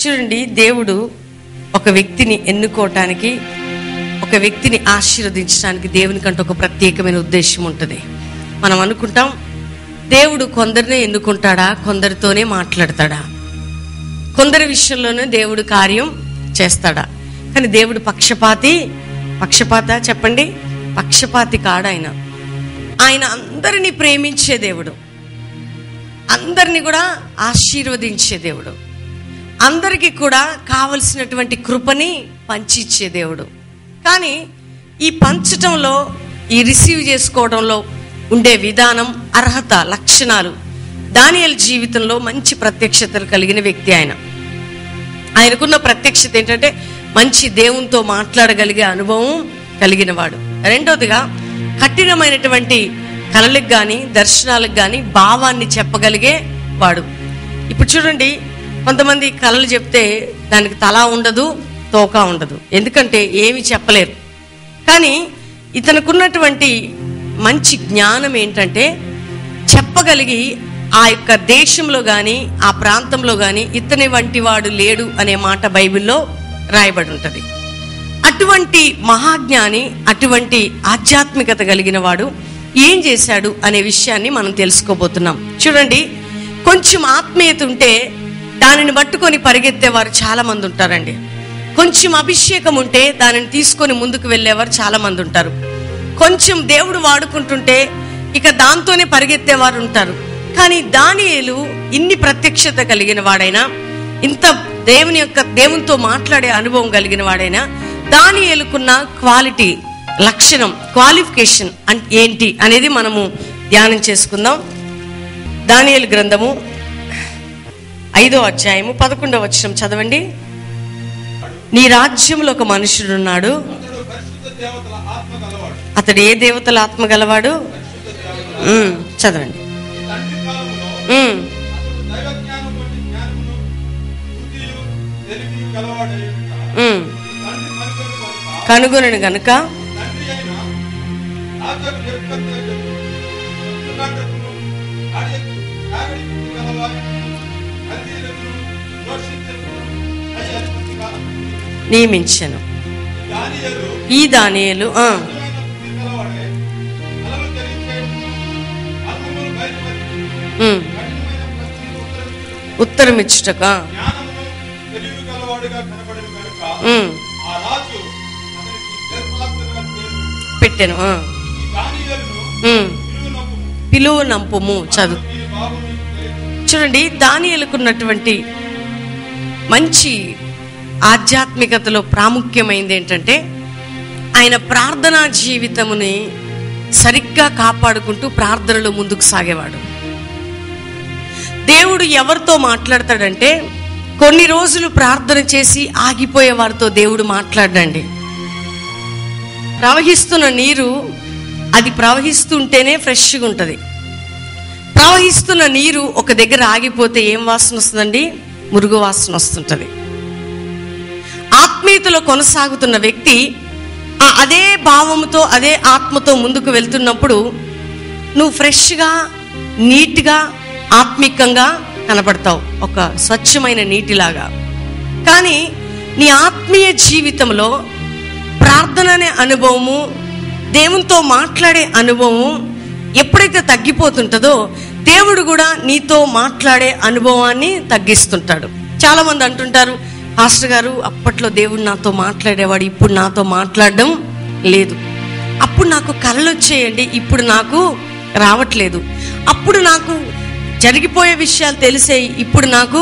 చూడండి, దేవుడు ఒక వ్యక్తిని ఎన్నుకోవటానికి, ఒక వ్యక్తిని ఆశీర్వదించడానికి దేవునికంటే ఒక ప్రత్యేకమైన ఉద్దేశం ఉంటుంది. మనం అనుకుంటాం దేవుడు కొందరినే ఎన్నుకుంటాడా, కొందరితోనే మాట్లాడతాడా, కొందరి విషయంలోనే దేవుడు కార్యం చేస్తాడా. కానీ దేవుడు పక్షపాత చెప్పండి, పక్షపాతి కాడాయన. ఆయన అందరినీ ప్రేమించే దేవుడు, అందరినీ కూడా ఆశీర్వదించే దేవుడు, అందరికీ కూడా కావలసినటువంటి కృపని పంచిచ్చే దేవుడు. కానీ ఈ పంచటంలో, ఈ రిసీవ్ చేసుకోవడంలో ఉండే విధానం, అర్హత, లక్షణాలు దానియేలు జీవితంలో మంచి ప్రత్యక్షతలు కలిగిన వ్యక్తి. ఆయనకున్న ప్రత్యక్షత ఏంటంటే మంచి దేవునితో మాట్లాడగలిగే అనుభవం కలిగిన వాడు. రెండోదిగా కఠినమైనటువంటి కలలకు కానీ దర్శనాలకు కానీ భావాన్ని చెప్పగలిగే వాడు. ఇప్పుడు చూడండి, కొంతమంది కలలు చెప్తే దానికి తల ఉండదు, తోక ఉండదు, ఎందుకంటే ఏమి చెప్పలేరు. కానీ ఇతనుకున్నటువంటి మంచి జ్ఞానం ఏంటంటే చెప్పగలిగి ఆ యొక్క దేశంలో కానీ ఆ ప్రాంతంలో కానీ ఇతని వంటి వాడు లేడు అనే మాట బైబిల్లో రాయబడి ఉంటుంది. అటువంటి మహాజ్ఞాని, అటువంటి ఆధ్యాత్మికత కలిగిన వాడు ఏం చేశాడు అనే విషయాన్ని మనం తెలుసుకోబోతున్నాం. చూడండి, కొంచెం ఆత్మీయత ఉంటే దానిని పట్టుకొని పరిగెత్తేవారు చాలా మంది ఉంటారండి. కొంచెం అభిషేకం ఉంటే దానిని తీసుకొని ముందుకు వెళ్ళేవారు చాలా మంది ఉంటారు. కొంచెం దేవుడు వాడుకుంటుంటే ఇక దాంతోనే పరిగెత్తేవారు ఉంటారు. కానీ దానియేలు ఇన్ని ప్రత్యక్షత కలిగిన వాడైనా, ఇంత దేవునితో మాట్లాడే అనుభవం కలిగిన వాడైనా, దానియేలుకున్న క్వాలిటీ, లక్షణం, క్వాలిఫికేషన్ ఏంటి అనేది మనము ధ్యానం చేసుకుందాం. దానియేలు గ్రంథము 5వ అధ్యాయము 11వ వచనం చదవండి. నీ రాజ్యంలో ఒక మనుషుడున్నాడు, అతడు ఏ దేవతల ఆత్మ గలవాడు? చదవండి. కనుగొనను గనుక నియమించను. ఈ దానియేలు ఉత్తరం ఇచ్చుటక పెట్టాను. పిలువు నంపుము. చదువు. చూడండి, దానియేలుకున్నటువంటి మంచి ఆధ్యాత్మికతలో ప్రాముఖ్యమైనది ఏంటంటే ఆయన ప్రార్థనా జీవితముని సరిగ్గా కాపాడుకుంటూ ప్రార్థనలో ముందుకు సాగేవాడు. దేవుడు ఎవరితో మాట్లాడతాడంటే కొన్ని రోజులు ప్రార్థన చేసి ఆగిపోయే వారితో దేవుడు మాట్లాడండి. ప్రవహిస్తున్న నీరు అది ప్రవహిస్తుంటేనే ఫ్రెష్గా ఉంటుంది. ప్రవహిస్తున్న నీరు ఒక దగ్గర ఆగిపోతే ఏం వాసన వస్తుందండి? మురుగు వాసన వస్తుంటది. ఆత్మీయతలో కొనసాగుతున్న వ్యక్తి అదే భావముతో, అదే ఆత్మతో ముందుకు వెళ్తున్నప్పుడు నువ్వు ఫ్రెష్గా, నీట్గా, ఆత్మికంగా కనపడతావు, ఒక స్వచ్ఛమైన నీటిలాగా. కానీ నీ ఆత్మీయ జీవితంలో ప్రార్థన అనే అనుభవము, దేవునితో మాట్లాడే అనుభవము ఎప్పుడైతే తగ్గిపోతుంటుందో దేవుడు కూడా నీతో మాట్లాడే అనుభవాన్ని తగ్గిస్తుంటాడు. చాలా మంది అంటుంటారు, పాస్టర్ గారు అప్పట్లో దేవుడు నాతో మాట్లాడేవాడు, ఇప్పుడు నాతో మాట్లాడడం లేదు. అప్పుడు నాకు కలలు వచ్చేయండి, ఇప్పుడు నాకు రావట్లేదు. అప్పుడు నాకు జరిగిపోయే విషయాలు తెలిసేయి, ఇప్పుడు నాకు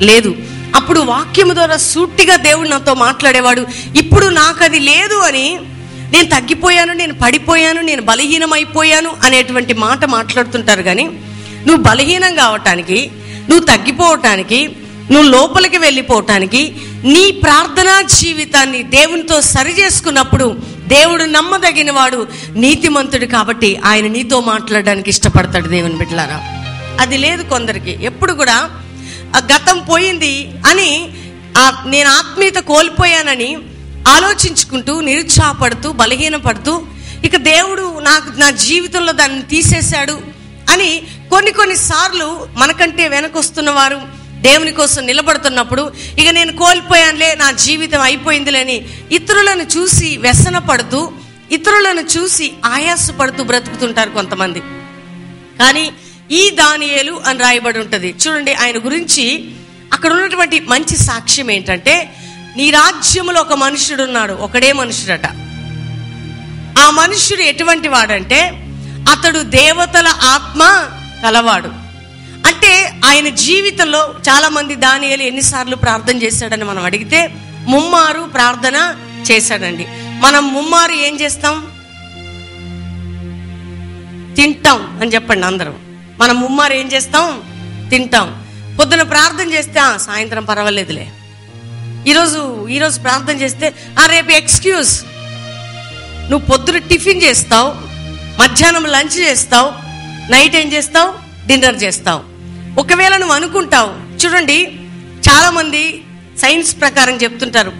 లేదు. అప్పుడు వాక్యము ద్వారా సూటిగా దేవుడు నాతో మాట్లాడేవాడు, ఇప్పుడు నాకు అది లేదు అని నేను తగ్గిపోయాను, నేను పడిపోయాను, నేను బలహీనమైపోయాను అనేటువంటి మాట మాట్లాడుతుంటారు. కానీ నువ్వు బలహీనం కావటానికి, నువ్వు తగ్గిపోవటానికి, నువ్వు లోపలికి వెళ్ళిపోవటానికి నీ ప్రార్థనా జీవితాన్ని దేవునితో సరి చేసుకున్నప్పుడు దేవుడు నమ్మదగిన వాడు, నీతిమంతుడు. కాబట్టి ఆయన నీతో మాట్లాడడానికి ఇష్టపడతాడు. దేవుని బిడ్డలారా, అది లేదు కొందరికి. ఎప్పుడు కూడా గతం పోయింది అని, నేను ఆత్మీయత కోల్పోయానని ఆలోచించుకుంటూ, నిరుత్సాహపడుతూ, బలహీనపడుతూ, ఇక దేవుడు నా జీవితంలో దాన్ని తీసేశాడు అని కొన్నిసార్లు మనకంటే వెనకొస్తున్న వారు, దేవుని కోసం నిలబడుతున్నప్పుడు ఇక నేను కోల్పోయానులే, నా జీవితం అయిపోయిందిలేని ఇతరులను చూసి వ్యసన పడుతూ, ఇతరులను చూసి ఆయాసపడుతూ బ్రతుకుతుంటారు కొంతమంది. కానీ ఈ దానియేలు అని రాయబడి ఉంటుంది చూడండి. ఆయన గురించి అక్కడ ఉన్నటువంటి మంచి సాక్ష్యం ఏంటంటే, నీ రాజ్యంలో ఒక మనుషుడు ఉన్నాడు, ఒకడే మనుషుడట. ఆ మనుషుడు ఎటువంటి వాడంటే అతడు దేవతల ఆత్మ కలవాడు. అంటే ఆయన జీవితంలో చాలా మంది దానియేలు ఎన్నిసార్లు ప్రార్థన చేశాడని మనం అడిగితే 3 మారు ప్రార్థన చేశాడండి. మనం 3 మారు ఏం చేస్తాం? తింటాం అని చెప్పండి అందరం. మనం 3 మారు ఏం చేస్తాం? తింటాం. పొద్దున ప్రార్థన చేస్తే సాయంత్రం పర్వాలేదులే, ఈరోజు ప్రార్థన చేస్తే రేపు ఎక్స్క్యూజ్. నువ్వు పొద్దున టిఫిన్ చేస్తావు, మధ్యాహ్నం లంచ్ చేస్తావు, నైట్ ఏం చేస్తావు? డిన్నర్ చేస్తావు. ఒకవేళ నువ్వు అనుకుంటావు, చూడండి చాలా మంది సైన్స్ ప్రకారం చెప్తుంటారు,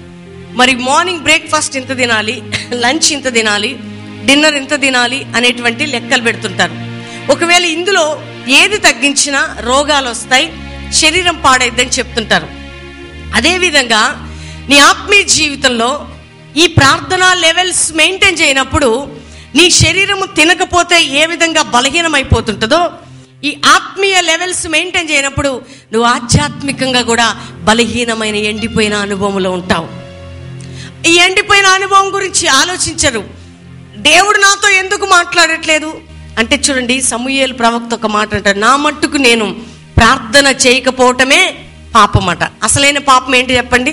మరి మార్నింగ్ బ్రేక్ఫాస్ట్ ఇంత తినాలి, లంచ్ ఇంత తినాలి, డిన్నర్ ఇంత తినాలి అనేటువంటి లెక్కలు పెడుతుంటారు. ఒకవేళ ఇందులో ఏది తగ్గించినా రోగాలు వస్తాయి, శరీరం పాడైద్దని చెప్తుంటారు. అదేవిధంగా నీ ఆత్మీయ జీవితంలో ఈ ప్రార్థనా లెవెల్స్ మెయింటైన్ చేయనప్పుడు నీ శరీరము తినకపోతే ఏ విధంగా బలహీనమైపోతుంటుందో, ఈ ఆత్మీయ లెవెల్స్ మెయింటైన్ చేయనప్పుడు నువ్వు ఆధ్యాత్మికంగా కూడా బలహీనమైన ఎండిపోయిన అనుభవంలో ఉంటావు. ఈ ఎండిపోయిన అనుభవం గురించి ఆలోచించరు. దేవుడు నాతో ఎందుకు మాట్లాడట్లేదు అంటే, చూడండి సమూయేలు ప్రవక్త ఒక మాట అంటారు, నా మట్టుకు నేను ప్రార్థన చేయకపోవటమే పాపమట. అసలైన పాపం ఏంటి చెప్పండి?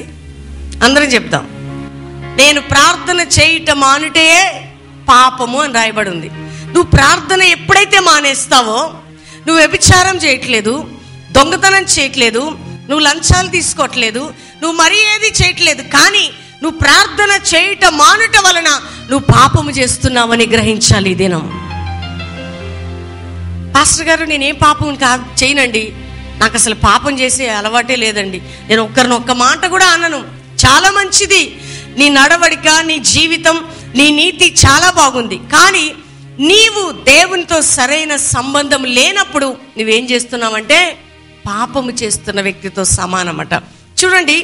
అందరం చెప్దాం. నేను ప్రార్థన చేయటం మానుటే పాపము అని రాయబడి ఉంది. నువ్వు ప్రార్థన ఎప్పుడైతే మానేస్తావో, నువ్వు వ్యభిచారం చేయట్లేదు, దొంగతనం చేయట్లేదు, నువ్వు లంచాలు తీసుకోవట్లేదు, నువ్వు మరీ ఏది చేయట్లేదు, కానీ నువ్వు ప్రార్థన చేయటం మానుట వలన నువ్వు పాపము చేస్తున్నావని గ్రహించాలి ఈ దినం. పాస్టర్ గారు నేనేం పాపం చేయనండి, నాకు అసలు పాపం చేసే అలవాటే లేదండి, నేను ఒక్క మాట కూడా అనను. చాలా మంచిది, నీ నడవడిక, నీ జీవితం, నీ నీతి చాలా బాగుంది. కానీ నీవు దేవునితో సరైన సంబంధం లేనప్పుడు నువ్వేం చేస్తున్నావంటే పాపము చేస్తున్న వ్యక్తితో సమానమట. చూడండి,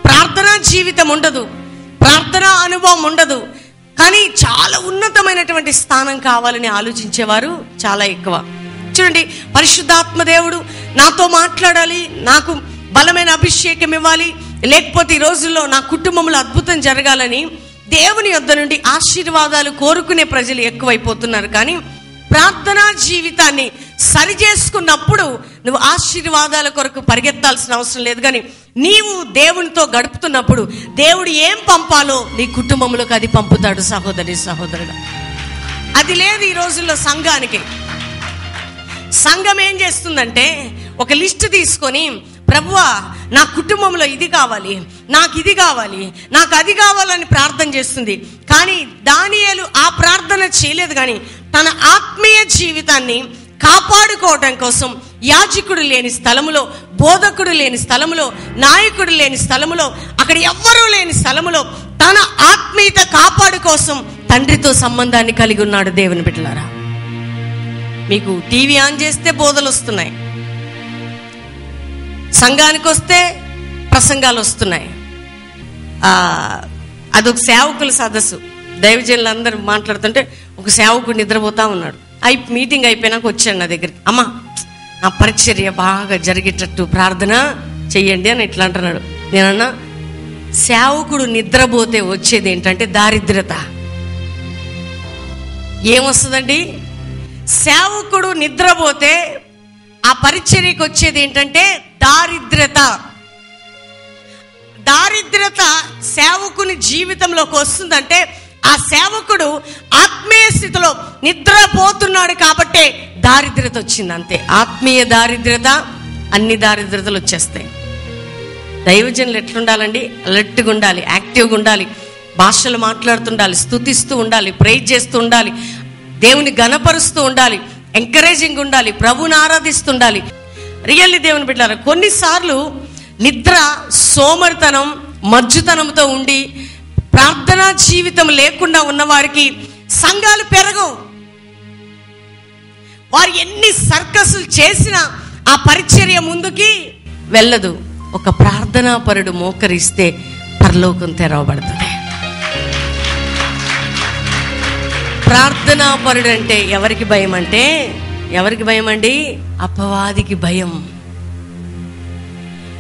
ప్రార్థనా జీవితం ఉండదు, ప్రార్థనా అనుభవం ఉండదు, కానీ చాలా ఉన్నతమైనటువంటి స్థానం కావాలని ఆలోచించేవారు చాలా ఎక్కువ. చూడండి, పరిశుద్ధాత్మ దేవుడు నాతో మాట్లాడాలి, నాకు బలమైన అభిషేకం ఇవ్వాలి, లేకపోతే ఈ రోజుల్లో నా కుటుంబంలో అద్భుతం జరగాలని దేవుని యొద్ద నుండి ఆశీర్వాదాలు కోరుకునే ప్రజలు ఎక్కువైపోతున్నారు. కానీ ప్రార్థనా జీవితాన్ని సరి చేసుకున్నప్పుడు నువ్వు ఆశీర్వాదాల కొరకు పరిగెత్తాల్సిన అవసరం లేదు. కానీ నీవు దేవునితో గడుపుతున్నప్పుడు దేవుడు ఏం పంపాలో నీ కుటుంబంలోకి అది పంపుతాడు. సహోదరి సహోదరుడు, అది లేదు ఈ రోజుల్లో సంఘానికి. సంఘం ఏం చేస్తుందంటే ఒక లిస్ట్ తీసుకొని, ప్రభువా నా కుటుంబంలో ఇది కావాలి, నాకు ఇది కావాలి, నాకు అది కావాలని ప్రార్థన చేస్తుంది. కానీ దానియేలు ఆ ప్రార్థన చేయలేదు. కానీ తన ఆత్మీయ జీవితాన్ని కాపాడుకోవడం కోసం యాజకుడు లేని స్థలములో, బోధకుడు లేని స్థలములో, నాయకుడు లేని స్థలములో, అక్కడ ఎవ్వరూ లేని స్థలములో తన ఆత్మీయత కాపాడు కోసం తండ్రితో సంబంధాన్ని కలిగి ఉన్నాడు. దేవుని బిడ్డలారా, మీకు టీవీ ఆన్ చేస్తే బోధలు వస్తున్నాయి, సంఘానికి వస్తే ప్రసంగాలు వస్తున్నాయి. అదొక సేవకుల సదస్సు, దైవజనులు అందరూ మాట్లాడుతుంటే ఒక సేవకుడు నిద్రపోతా ఉన్నాడు. మీటింగ్ అయిపోయినాక వచ్చాడు నా దగ్గరికి, అమ్మా నా పరిచర్య బాగా జరిగేటట్టు ప్రార్థన చెయ్యండి అని ఇట్లా అంటున్నాడు. నేనన్నా, సేవకుడు నిద్రపోతే వచ్చేది ఏంటంటే దారిద్రత. ఏమొస్తుందండి? సేవకుడు నిద్రపోతే ఆ పరిచర్యకు వచ్చేది ఏంటంటే దారిద్రత. దారిద్రత సేవకుని జీవితంలోకి వస్తుందంటే ఆ సేవకుడు ఆత్మీయ స్థితిలో నిద్రపోతున్నాడు కాబట్టే దారిద్రత వచ్చింది, అంతే. ఆత్మీయ దారిద్రత, అన్ని దారిద్రతలు వచ్చేస్తాయి. దైవజనులు ఎట్లుండాలండి? అలర్ట్గా ఉండాలి, యాక్టివ్గా ఉండాలి, భాషలు మాట్లాడుతుండాలి, స్తుతిస్తూ ఉండాలి, ప్రైజ్ చేస్తూ ఉండాలి, దేవుని గణపరుస్తూ ఉండాలి, ఎంకరేజింగ్ ఉండాలి, ప్రభుని ఆరాధిస్తుండాలి. రియల్లీ దేవుని బిడ్డలారా, కొన్నిసార్లు నిద్ర, సోమరితనం, మజ్జుతనంతో ఉండి ప్రార్థనా జీవితం లేకుండా ఉన్నవారికి సంఘాలు పెరగవు. వారు ఎన్ని సర్కస్లు చేసినా ఆ పరిచర్య ముందుకి వెళ్ళదు. ఒక ప్రార్థనాపరుడు మోకరిస్తే పరలోకం తెరవబడుతుంది. ప్రార్థనాపరుడు అంటే ఎవరికి భయం అంటే, ఎవరికి భయం అండి? అపవాదికి భయం.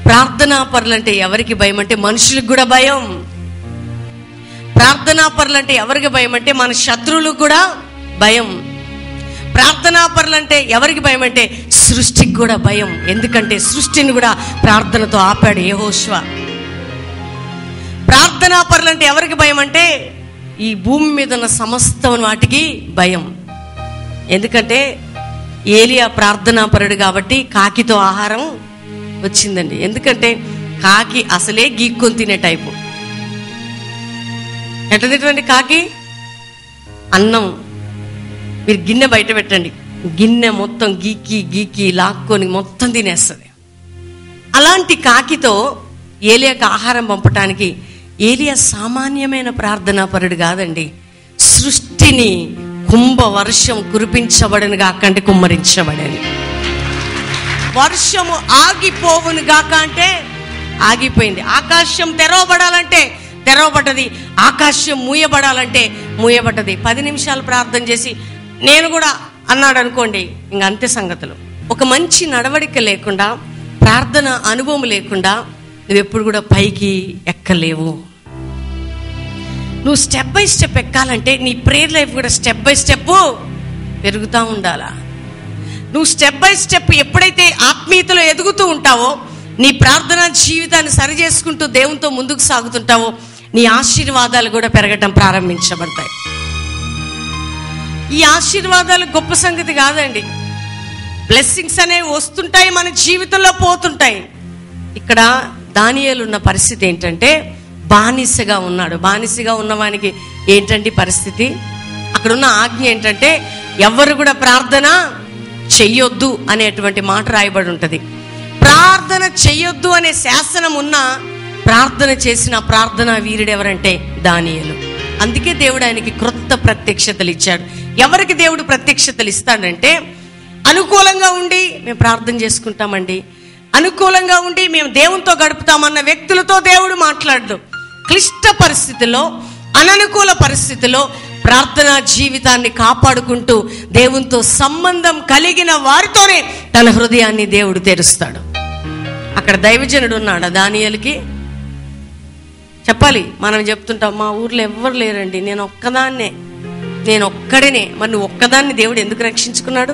ప్రార్థనాపరులు అంటే ఎవరికి భయం అంటే మనుషులకు కూడా భయం. ప్రార్థనాపరులు అంటే ఎవరికి భయం అంటే మన శత్రువులకు కూడా భయం. ప్రార్థనాపరులు అంటే ఎవరికి భయం అంటే సృష్టికి కూడా భయం. ఎందుకంటే సృష్టిని కూడా ప్రార్థనతో ఆపాడు యెహోషువ. ప్రార్థనాపరులు అంటే ఎవరికి భయం అంటే ఈ భూమి మీద ఉన్న సమస్తం వాటికి భయం. ఎందుకంటే ఏలియా ప్రార్థనాపరుడు కాబట్టి కాకితో ఆహారం వచ్చిందండి. ఎందుకంటే కాకి అసలే గీక్కొని తినే టైపు. ఎట్లా తింటుందండి కాకి? అన్నం మీరు గిన్నె బయట పెట్టండి, గిన్నె మొత్తం గీకి గీకి లాక్కొని మొత్తం తినేస్తుంది. అలాంటి కాకితో ఏలియాకి ఆహారం పంపటానికి ఏలియా సామాన్యమైన ప్రార్థనాపరుడు కాదండి. సృష్టిని కుంభ వర్షం కురిపించబడను గాకంటే కుమ్మరించబడని, వర్షము ఆగిపోవును గాక అంటే ఆగిపోయింది. ఆకాశం తెరవబడాలంటే తెరవబడ్డది, ఆకాశం మూయబడాలంటే మూయబడ్డది. 10 నిమిషాలు ప్రార్థన చేసి నేను కూడా అన్నాడు అనుకోండి, ఇంక అంతే సంగతులు. ఒక మంచి నడవడిక లేకుండా, ప్రార్థన అనుభవం లేకుండా నువ్వెప్పుడు కూడా పైకి ఎక్కలేవు. నువ్వు స్టెప్ బై స్టెప్ ఎక్కాలంటే నీ ప్రేయర్ లైఫ్ కూడా స్టెప్ బై స్టెప్ పెరుగుతూ ఉండాలా. నువ్వు స్టెప్ బై స్టెప్ ఎప్పుడైతే ఆత్మీయతలో ఎదుగుతూ ఉంటావో, నీ ప్రార్థన జీవితాన్ని సరి చేసుకుంటూ దేవునితో ముందుకు సాగుతుంటావో, నీ ఆశీర్వాదాలు కూడా పెరగటం ప్రారంభించబడతాయి. ఈ ఆశీర్వాదాలు గొప్ప సంగతి కాదండి. బ్లెస్సింగ్స్ అనేవి వస్తుంటాయి, మన జీవితంలో పోతుంటాయి. ఇక్కడ దానియేలు ఉన్న పరిస్థితి ఏంటంటే బానిసగా ఉన్నాడు. బానిసగా ఉన్నవానికి ఏంటంటే పరిస్థితి, అక్కడున్న ఆజ్ఞ ఏంటంటే ఎవరు కూడా ప్రార్థన చెయ్యొద్దు అనేటువంటి మాట రాయబడి ఉంటుంది. ప్రార్థన చెయ్యొద్దు అనే శాసనం ఉన్న ప్రార్థన చేసిన ప్రార్థనా వీరుడు ఎవరంటే దానియేలు. అందుకే దేవుడు ఆయనకి క్రొత్త ప్రత్యక్షతలు ఇచ్చాడు. ఎవరికి దేవుడు ప్రత్యక్షతలు ఇస్తాడంటే, అనుకూలంగా ఉండి మేము ప్రార్థన చేసుకుంటామండి, అనుకూలంగా ఉండి మేము దేవునితో గడుపుతామన్న వ్యక్తులతో దేవుడు మాట్లాడదు. క్లిష్ట పరిస్థితుల్లో, అననుకూల పరిస్థితుల్లో ప్రార్థనా జీవితాన్ని కాపాడుకుంటూ దేవునితో సంబంధం కలిగిన వారితోనే తన హృదయాన్ని దేవుడు తెరుస్తాడు. అక్కడ దైవజనుడు ఉన్నాడు దానియేలుకి. చెప్పాలి, మనం చెప్తుంటాం మా ఊర్లో ఎవ్వరు లేరండి, నేను ఒక్కడినే. మరి నువ్వు ఒక్కదాన్ని దేవుడు ఎందుకు రక్షించుకున్నాడు?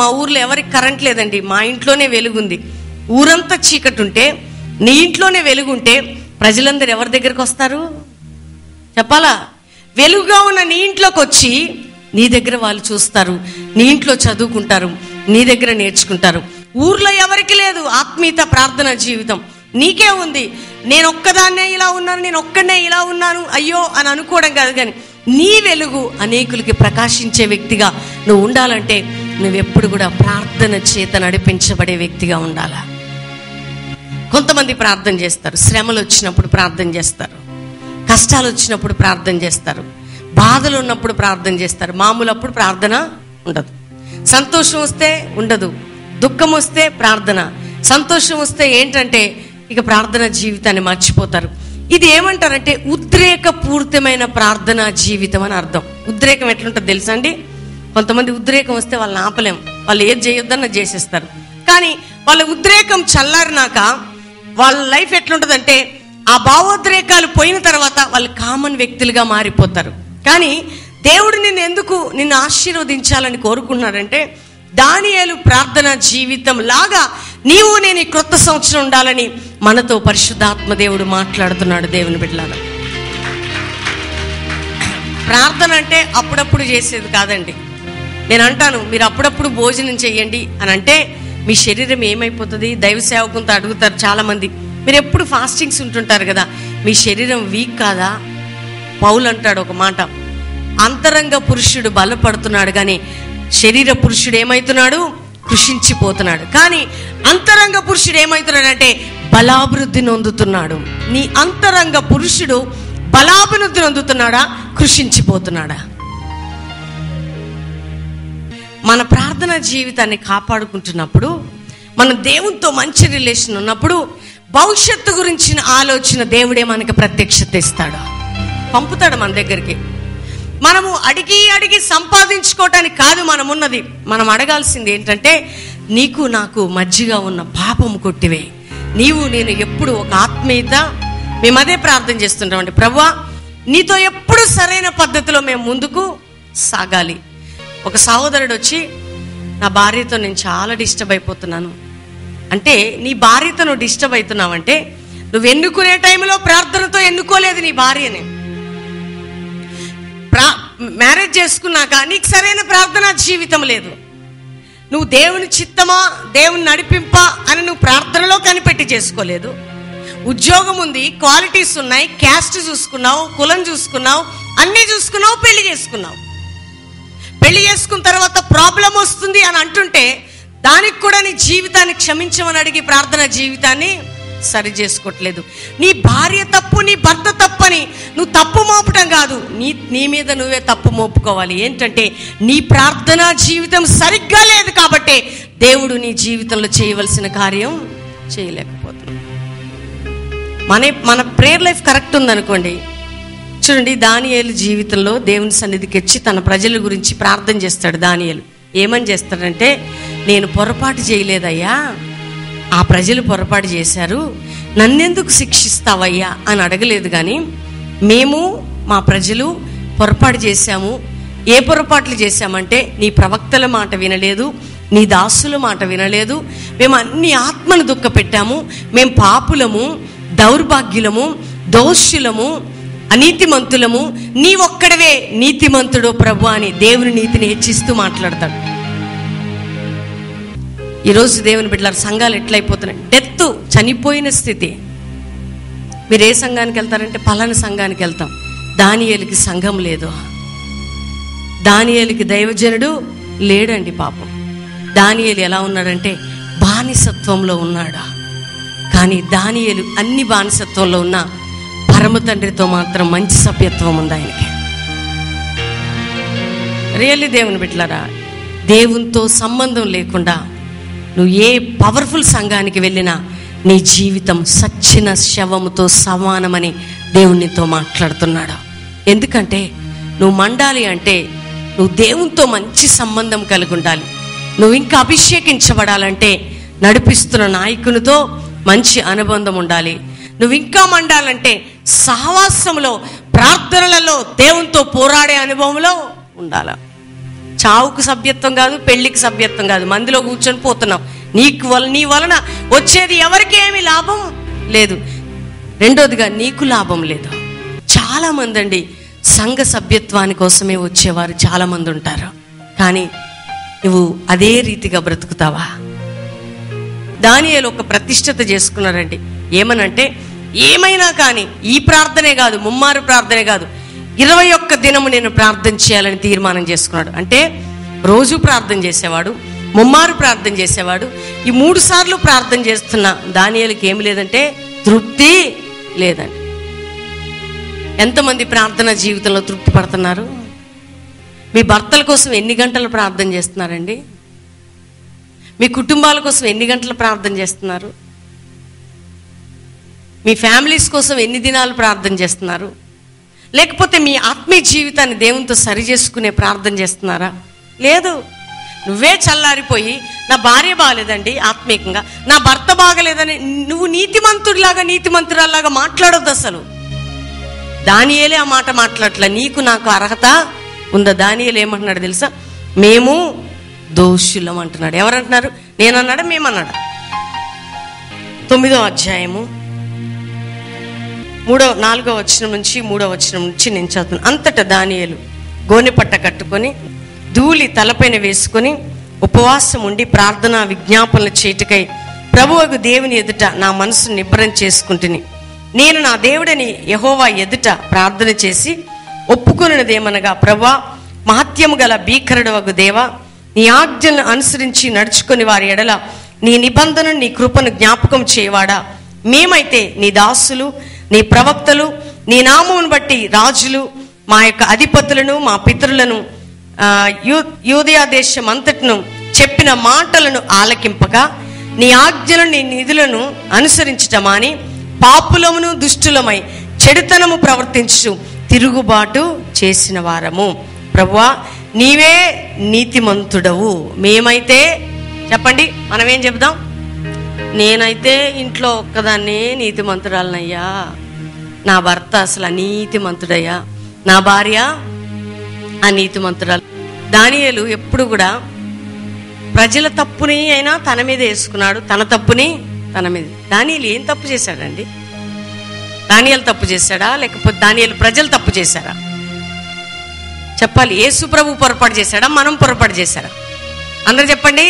మా ఊర్లో ఎవరికి కరెంట్ లేదండి, మా ఇంట్లోనే వెలుగుంది. ఊరంతా చీకటి ఉంటే నీ ఇంట్లోనే వెలుగుంటే ప్రజలందరూ ఎవరి దగ్గరకు వస్తారు చెప్పాలా? వెలుగుగా ఉన్న నీ ఇంట్లోకి వచ్చి నీ దగ్గర వాళ్ళు చూస్తారు, నీ ఇంట్లో చదువుకుంటారు, నీ దగ్గర నేర్చుకుంటారు. ఊర్లో ఎవరికి లేదు ఆత్మీయత, ప్రార్థన జీవితం, నీకే ఉంది. నేను ఒక్కదాన్నే ఇలా ఉన్నాను, నేను ఒక్కడనే ఇలా ఉన్నాను అయ్యో అని అనుకోవడం కాదు, కానీ నీ వెలుగు అనేకులకి ప్రకాశించే వ్యక్తిగా నువ్వు ఉండాలంటే నువ్వెప్పుడు కూడా ప్రార్థన చేత నడిపించబడే వ్యక్తిగా ఉండాలా. కొంతమంది ప్రార్థన చేస్తారు, శ్రమలు వచ్చినప్పుడు ప్రార్థన చేస్తారు, కష్టాలు వచ్చినప్పుడు ప్రార్థన చేస్తారు, బాధలు ఉన్నప్పుడు ప్రార్థన చేస్తారు. మామూలు అప్పుడు ప్రార్థన ఉండదు. సంతోషం వస్తే ఉండదు, దుఃఖం వస్తే ప్రార్థన, సంతోషం వస్తే ఏంటంటే ఇక ప్రార్థన జీవితాన్ని మర్చిపోతారు. ఇది ఏమంటారంటే ఉద్రేకపూరితమైన ప్రార్థనా జీవితం అని అర్థం. ఉద్రేకం ఎట్లుంటుంది తెలుసా అండి? కొంతమంది ఉద్రేకం వస్తే వాళ్ళని ఆపలేం, వాళ్ళు ఏది చేయొద్దన్న చేసేస్తారు. కానీ వాళ్ళ ఉద్రేకం చల్లారినాక వాళ్ళ లైఫ్ ఎట్లుంటుందంటే ఆ భావోద్రేకాలు పోయిన తర్వాత వాళ్ళు కామన్ వ్యక్తులుగా మారిపోతారు. కానీ దేవుడు నిన్ను ఆశీర్వదించాలని కోరుకున్నాడంటే దానియేలు ప్రార్థన జీవితం లాగా నీవు నేను ఈ క్రొత్త సంవత్సరం ఉండాలని మనతో పరిశుద్ధాత్మ దేవుడు మాట్లాడుతున్నాడు. దేవుని బిడ్డలారా, ప్రార్థన అంటే అప్పుడప్పుడు చేసేది కాదండి. నేను అంటాను, మీరు అప్పుడప్పుడు భోజనం చెయ్యండి అని అంటే మీ శరీరం ఏమైపోతుంది? దైవ సేవకులతో అడుగుతారు చాలా మంది, మీరు ఎప్పుడు ఫాస్టింగ్స్ ఉంటుంటారు కదా, మీ శరీరం వీక్ కాదా? పౌలు అంటాడు ఒక మాట, అంతరంగ పురుషుడు బలపడుతున్నాడు కానీ శరీర పురుషుడు ఏమైతున్నాడు? కృషించిపోతున్నాడు. కానీ అంతరంగ పురుషుడు ఏమైతున్నాడు అంటే బలాభివృద్ధి నొందుతున్నాడు. నీ అంతరంగ పురుషుడు బలాభివృద్ధి నొందుతున్నాడా, కృషించిపోతున్నాడా? మన ప్రార్థన జీవితాన్ని కాపాడుకుంటున్నప్పుడు మన దేవునితో మంచి రిలేషన్ ఉన్నప్పుడు భవిష్యత్తు గురించిన ఆలోచన దేవుడే మనకి ప్రత్యక్షత ఇస్తాడు, పంపుతాడు మన దగ్గరికి. మనము అడిగి సంపాదించుకోవటానికి కాదు మనం ఉన్నది. మనం అడగాల్సింది ఏంటంటే, నీకు నాకు మధ్యగా ఉన్న పాపము కొట్టివే. నేను ఎప్పుడు ఒక ఆత్మీయత, మేము అదే ప్రార్థన చేస్తుంటామండి. ప్రభువా, నీతో ఎప్పుడు సరైన పద్ధతిలో మేము ముందుకు సాగాలి. ఒక సహోదరుడు వచ్చి, నా భార్యతో నేను చాలా డిస్టర్బ్ అయిపోతున్నాను అంటే, నీ భార్యతో నువ్వు డిస్టర్బ్ అవుతున్నావంటే నువ్వు ఎన్నుకునే టైంలో ప్రార్థనతో ఎన్నుకోలేదు నీ భార్యని. మ్యారేజ్ చేసుకున్నాక నీకు సరైన ప్రార్థనా జీవితం లేదు. నువ్వు దేవుని చిత్తమా, దేవుని నడిపింపా అని నువ్వు ప్రార్థనలో కనిపెట్టి చేసుకోలేదు. ఉద్యోగం ఉంది, క్వాలిటీస్ ఉన్నాయి, క్యాస్ట్ చూసుకున్నావు, కులం చూసుకున్నావు, అన్నీ చూసుకున్నావు, పెళ్లి చేసుకున్నావు. పెళ్లి చేసుకున్న తర్వాత ప్రాబ్లం వస్తుంది అని అంటుంటే దానికి కూడా నీ జీవితాన్ని క్షమించమని అడిగి ప్రార్థన జీవితాన్ని సరి చేసుకోవట్లేదు. నీ భార్య తప్పు, నీ భర్త తప్పని నువ్వు తప్పు మోపటం కాదు, నీ మీద నువ్వే తప్పు మోపుకోవాలి. ఏంటంటే నీ ప్రార్థనా జీవితం సరిగ్గా లేదు కాబట్టి దేవుడు నీ జీవితంలో చేయవలసిన కార్యం చేయలేకపోతున్నాడు. మన ప్రేయర్ లైఫ్ కరెక్ట్ ఉందనుకోండి, చూడండి, దానియేలు జీవితంలో దేవుని సన్నిధికి వచ్చి తన ప్రజల గురించి ప్రార్థన చేస్తాడు. దానియేలు ఏమని చేస్తాడంటే, నేను పొరపాటు చేయలేదయ్యా, ఆ ప్రజలు పొరపాటు చేశారు, నన్నెందుకు శిక్షిస్తావయ్యా అని అడగలేదు. కానీ మేము మా ప్రజలు పొరపాటు చేశాము. ఏ పొరపాట్లు చేశామంటే, నీ ప్రవక్తల మాట వినలేదు, నీ దాసుల మాట వినలేదు, మేము అన్ని ఆత్మను దుఃఖ పెట్టాము, మేము పాపులము, దౌర్భాగ్యులము, దోషులము, అనీతిమంతులము, నీ ఒక్కడవే నీతిమంతుడు ప్రభు అని దేవుని నీతిని హెచ్చిస్తూ మాట్లాడతాడు. ఈరోజు దేవుని బిడ్డలారా, సంఘాలు ఎట్లయిపోతున్నాయి, డెత్, చనిపోయిన స్థితి. మీరు ఏ సంఘానికి వెళ్తారంటే పలానా సంఘానికి వెళ్తాం. దానియేలుకి సంఘం లేదు, దానియేలుకి దైవజనుడు లేడండి. పాపం దానియేలు ఎలా ఉన్నాడంటే బానిసత్వంలో ఉన్నాడు. కానీ దానియేలు అన్ని బానిసత్వంలో ఉన్న పరమ తండ్రితో మాత్రం మంచి సభ్యత్వం ఉంది ఆయనకి. రియల్లీ దేవుని బిడ్డలారా, దేవునితో సంబంధం లేకుండా నువ్వు ఏ పవర్ఫుల్ సంఘానికి వెళ్ళినా నీ జీవితం సచ్చిన శవముతో సమానమని దేవునితో మాట్లాడుతున్నాడు. ఎందుకంటే నువ్వు మండాలి అంటే నువ్వు దేవునితో మంచి సంబంధం కలిగి ఉండాలి. నువ్వు ఇంకా అభిషేకించబడాలంటే నడిపిస్తున్న నాయకునితో మంచి అనుబంధం ఉండాలి. నువ్వు ఇంకా మండాలంటే సహవాసంలో, ప్రార్థనలలో దేవునితో పోరాడే అనుభవంలో ఉండాలి. చావుకు సభ్యత్వం కాదు, పెళ్లికి సభ్యత్వం కాదు, మందిలో కూర్చొని పోతున్నావు. నీ వలన వచ్చేది ఎవరికి ఏమి లాభం లేదు. రెండోదిగా నీకు లాభం లేదు. చాలా మంది అండి సంఘ సభ్యత్వాని కోసమే వచ్చేవారు చాలా మంది ఉంటారు. కానీ నువ్వు అదే రీతిగా బ్రతుకుతావా? దానియేలు ఒక ప్రతిష్టత చేసుకున్నారండి. ఏమనంటే, ఏమైనా కానీ ఈ ప్రార్థనే కాదు, ముమ్మారు ప్రార్థనే కాదు, 21 దినము నేను ప్రార్థన చేయాలని తీర్మానం చేసుకున్నాడు. అంటే రోజు ప్రార్థన చేసేవాడు, ముమ్మారు ప్రార్థన చేసేవాడు. ఈ 3 సార్లు ప్రార్థన చేస్తున్న దానియేలుకి ఏమి లేదంటే తృప్తి లేదండి. ఎంతమంది ప్రార్థన జీవితంలో తృప్తి పడుతున్నారు? మీ భర్తల కోసం ఎన్ని గంటలు ప్రార్థన చేస్తున్నారండి? మీ కుటుంబాల కోసం ఎన్ని గంటలు ప్రార్థన చేస్తున్నారు? మీ ఫ్యామిలీస్ కోసం ఎన్ని దినాలు ప్రార్థన చేస్తున్నారు? లేకపోతే మీ ఆత్మీయ జీవితాన్ని దేవునితో సరి చేసుకునే ప్రార్థన చేస్తున్నారా? లేదు. నువ్వే చల్లారిపోయి, నా భార్య బాగలేదండి ఆత్మీయంగా, నా భర్త బాగలేదని నువ్వు నీతిమంతుడిలాగా, నీతిమంతురాల్లాగా మాట్లాడొద్దు అసలు. దానియేలే ఆ మాట మాట్లాడట్లా. నీకు నాకు అర్హత ఉందా? దానియేలు ఏమంటున్నాడు తెలుసా? మేము దోషులం అంటున్నాడు. ఎవరంటున్నారు? నేనన్నాడా, మేమన్నాడా? 9వ అధ్యాయము 4వ వచనం నుంచి 3వ వచనం నుంచి నేను చదువుతాను. అంతటా దానియేలు గోనెపట్ట కట్టుకొని ధూళి తలపైన వేసుకొని ఉపవాసం ఉండి ప్రార్థనా విజ్ఞాపనలు చేటుకై ప్రభువగు దేవుని ఎదుట నా మనసును నిబ్బరం చేసుకుంటుని, నేను నా దేవుడని యెహోవా ఎదుట ప్రార్థన చేసి ఒప్పుకొనినదేమనగా, ప్రభువా, మహత్యము గల భీకరుడు వగు దేవా, నీ ఆజ్ఞలను అనుసరించి నడుచుకొని వారి ఎడల నీ నిబంధనను, నీ కృపను జ్ఞాపకం చేయవాడా, మేమైతే నీ దాసులు, నీ ప్రవక్తలు, నీ నామమును బట్టి రాజులు, మా యొక్క అధిపతులను, మా పితరులను, యూదయ దేశం అంతటిను చెప్పిన మాటలను ఆలకింపగా నీ ఆజ్ఞలను నీ నిధులను అనుసరించటమాని పాపులమును దుష్టులమై చెడుతనము ప్రవర్తించు తిరుగుబాటు చేసిన వారము. ప్రభువా, నీవే నీతిమంతుడవు. మేమైతే చెప్పండి, మనమేం చెప్దాం? నేనైతే ఇంట్లో ఒక్కదాన్నే నీతిమంతురాలనయ్యా, నా భర్త అసలు అనీతిమంతుడయ్యా, నా భార్య అనీతిమంతురాలు. దానియేలు ఎప్పుడు కూడా ప్రజల తప్పుని అయినా తన మీద వేసుకున్నాడు, తన తప్పుని తన మీద. దానియేలు ఏం తప్పు చేశాడండి? దానియేలు తప్పు చేశాడా, లేకపోతే దానియేలు ప్రజలు తప్పు చేశారా? చెప్పాలి. యేసు ప్రభు పొరపాటు చేశాడా, మనం పొరపాటు చేశారా? అందరూ చెప్పండి,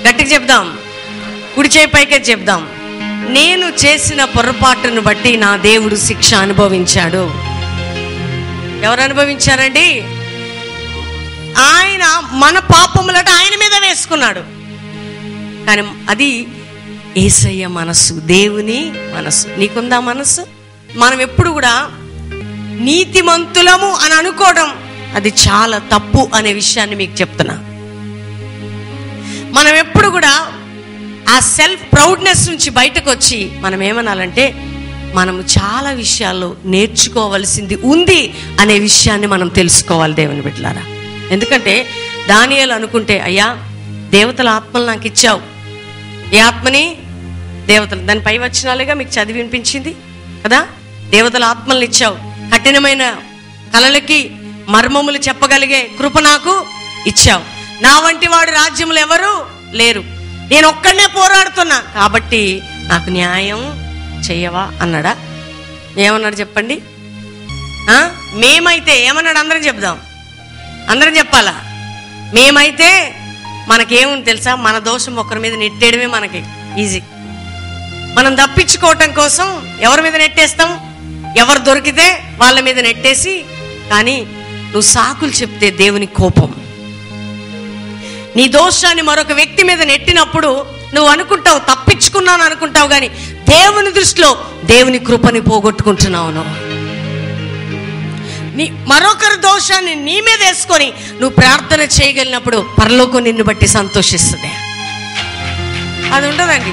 గట్టిగా చెప్దాం, కుడి చేయి పైకే చెప్దాం. నేను చేసిన పొరపాటును బట్టి నా దేవుడు శిక్ష అనుభవించాడు. ఎవరు అనుభవించారండి? ఆయన మన పాపములట ఆయన మీద వేసుకున్నాడు. కానీ అది యేసయ్య మనసు, దేవుని మనసు. నీకుందా మనసు? మనం ఎప్పుడు కూడా నీతిమంతులము అని అనుకోవడం అది చాలా తప్పు అనే విషయాన్ని మీకు చెప్తున్నా. మనం ఎప్పుడు కూడా ఆ సెల్ఫ్ ప్రౌడ్నెస్ నుంచి బయటకు వచ్చి మనం ఏమనాలంటే, మనము చాలా విషయాల్లో నేర్చుకోవలసింది ఉంది అనే విషయాన్ని మనం తెలుసుకోవాలి దేవుని బిడ్డలారా. ఎందుకంటే దానియేలు అనుకుంటే, అయ్యా దేవతల ఆత్మలు నాకు ఇచ్చావు. ఏ ఆత్మని? దేవతలు. దాని పై వచనాలుగా మీకు చదివి వినిపించింది కదా. దేవతల ఆత్మలను ఇచ్చావు, కఠినమైన కలలకి మర్మములు చెప్పగలిగే కృప నాకు ఇచ్చావు. నా వంటి వాడు రాజ్యములు ఎవరు లేరు, నేను ఒక్కడనే పోరాడుతున్నా, కాబట్టి నాకు న్యాయం చెయ్యవా అన్నాడా? ఏమన్నాడు చెప్పండి? మేమైతే ఏమన్నాడు? అందరం చెప్దాం, అందరం చెప్పాలా? మేమైతే మనకేముంది తెలుసా? మన దోషం ఒకరి మీద నెట్టేయడమే మనకి ఈజీ. మనం తప్పించుకోవటం కోసం ఎవరి మీద నెట్టేస్తాం? ఎవరు దొరికితే వాళ్ళ మీద నెట్టేసి. కానీ నువ్వు సాకులు చెప్తే దేవుని కోపం. నీ దోషాన్ని మరొక వ్యక్తి మీద నెట్టినప్పుడు నువ్వు అనుకుంటావు తప్పించుకున్నాను అనుకుంటావు, కానీ దేవుని దృష్టిలో దేవుని కృపని పోగొట్టుకుంటున్నావు. నీ మరొకరి దోషాన్ని నీ మీద వేసుకొని నువ్వు ప్రార్థన చేయగలిగినప్పుడు పరలోకం నిన్ను బట్టి సంతోషిస్తుంది. అది ఉండదండి,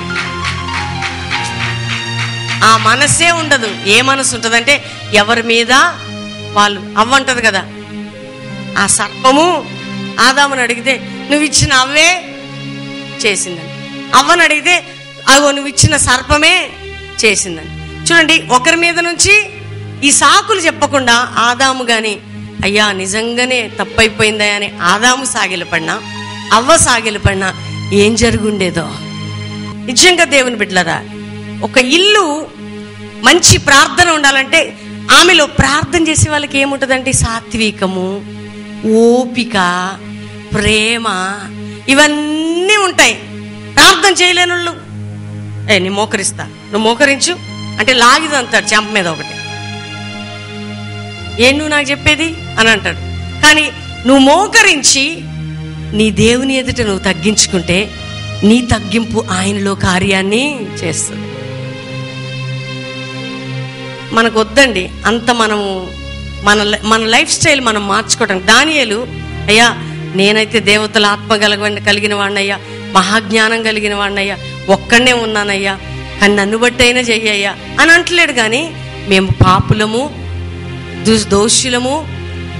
ఆ మనసే ఉండదు. ఏ మనసు ఉంటుందంటే ఎవరి మీద వాళ్ళు. అవ్వంటది కదా, ఆ సర్పము ఆదాముని అడిగితే నువ్వు ఇచ్చిన అవ్వే చేసిందని, అవ్వని అడిగితే అగో నువ్వు ఇచ్చిన సర్పమే చేసిందని. చూడండి, ఒకరి మీద నుంచి ఈ సాకులు చెప్పకుండా ఆదాము గాని అయ్యా నిజంగానే తప్పైపోయిందా అని ఆదాము సాగిలపడినా, అవ్వ సాగిలపడినా ఏం జరుగుండేదో. నిజంగా దేవుని బిడ్డలారా, ఒక ఇల్లు మంచి ప్రార్థన ఉండాలంటే ఆమెలో ప్రార్థన చేసే వాళ్ళకి ఏముంటుందంటే సాత్వికము, ఓపిక, ప్రేమ, ఇవన్నీ ఉంటాయి. ప్రార్థన చేయలేని వాళ్ళు నీ మోకరిస్తా, నువ్వు మోకరించు అంటే లాగిదంటాడు చెంప మీద ఒకటి. ఏం నువ్వు నాకు చెప్పేది అని అంటాడు. కానీ నువ్వు మోకరించి నీ దేవుని ఎదుట నువ్వు తగ్గించుకుంటే నీ తగ్గింపు ఆయనలో కార్యాన్ని చేస్తుంది. మనకు వద్దండి అంత. మనము మన లైఫ్ స్టైల్ మనం మార్చుకోవటం. దానియేలు అయ్యా నేనైతే దేవతల ఆత్మ కలిగిన వాడినయ్యా, మహాజ్ఞానం కలిగిన వాడినయ్యా, ఒక్కడనే ఉన్నానయ్యా, కానీ నన్ను బట్టి అయినా చెయ్యయ్యా అని అంటలేడు. కానీ మేము పాపులము, దోషులము,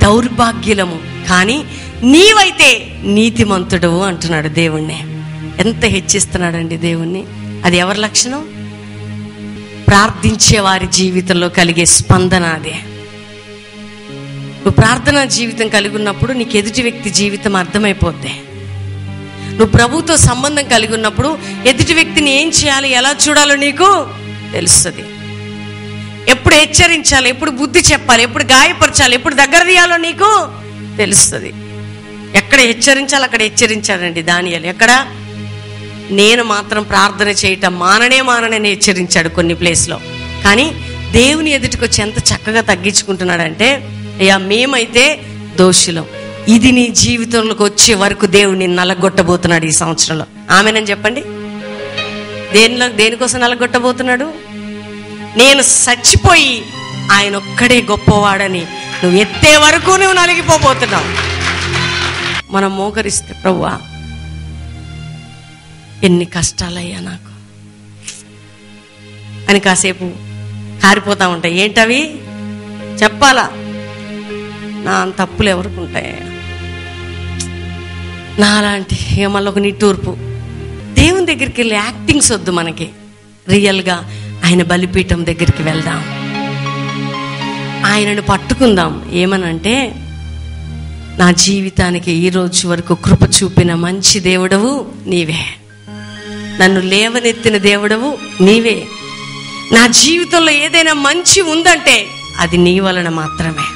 దౌర్భాగ్యులము, కానీ నీవైతే నీతిమంతుడు అంటున్నాడు దేవుణ్ణి. ఎంత హెచ్చిస్తున్నాడండి దేవుణ్ణి. అది ఎవరి లక్షణం? ప్రార్థించే వారి జీవితంలో కలిగే స్పందన అదే. నువ్వు ప్రార్థనా జీవితం కలిగి ఉన్నప్పుడు నీకు ఎదుటి వ్యక్తి జీవితం అర్థమైపోద్ది. నువ్వు ప్రభుతో సంబంధం కలిగి ఉన్నప్పుడు ఎదుటి వ్యక్తిని ఏం చేయాలి, ఎలా చూడాలో నీకు తెలుస్తుంది. ఎప్పుడు హెచ్చరించాలి, ఎప్పుడు బుద్ధి చెప్పాలి, ఎప్పుడు గాయపరచాలి, ఎప్పుడు దగ్గర తీయాలో నీకు తెలుస్తుంది. ఎక్కడ హెచ్చరించాలి అక్కడ హెచ్చరించాడండి దానియేలు. ఎక్కడ? నేను మాత్రం ప్రార్థన చేయటం మాననే హెచ్చరించాడు కొన్ని ప్లేస్లో. కానీ దేవుని ఎదుటికి వచ్చి ఎంత చక్కగా తగ్గించుకుంటున్నాడంటే, అయ్యా మేమైతే దోషులం, ఇది నీ జీవితంలోకి వచ్చే వరకు దేవుడిని నలగొట్టబోతున్నాడు ఈ సంవత్సరంలో. ఆమెనని చెప్పండి. దేనికోసం నలగొట్టబోతున్నాడు? నేను చచ్చిపోయి ఆయన ఒక్కడే గొప్పవాడని నువ్వు ఎత్తే వరకు నువ్వు నలిగిపోబోతున్నావు. మనం మోకరిస్తే ప్రభువా ఎన్ని కష్టాలయ్యా నాకు అని కాసేపు కారిపోతా ఉంటాయి. ఏంటవి చెప్పాలా? నా తప్పులు ఎవరికి ఉంటాయి? నాలాంటి మళ్ళీ ఒక నిట్టూర్పు. దేవుని దగ్గరికి వెళ్ళి యాక్టింగ్స్ వద్దు మనకి. రియల్గా ఆయన బలిపీఠం దగ్గరికి వెళ్దాం, ఆయనను పట్టుకుందాం. ఏమనంటే, నా జీవితానికి ఈ రోజు వరకు కృప చూపిన మంచి దేవుడవు నీవే, నన్ను లేవనెత్తిన దేవుడవు నీవే. నా జీవితంలో ఏదైనా మంచి ఉందంటే అది నీ వలన మాత్రమే.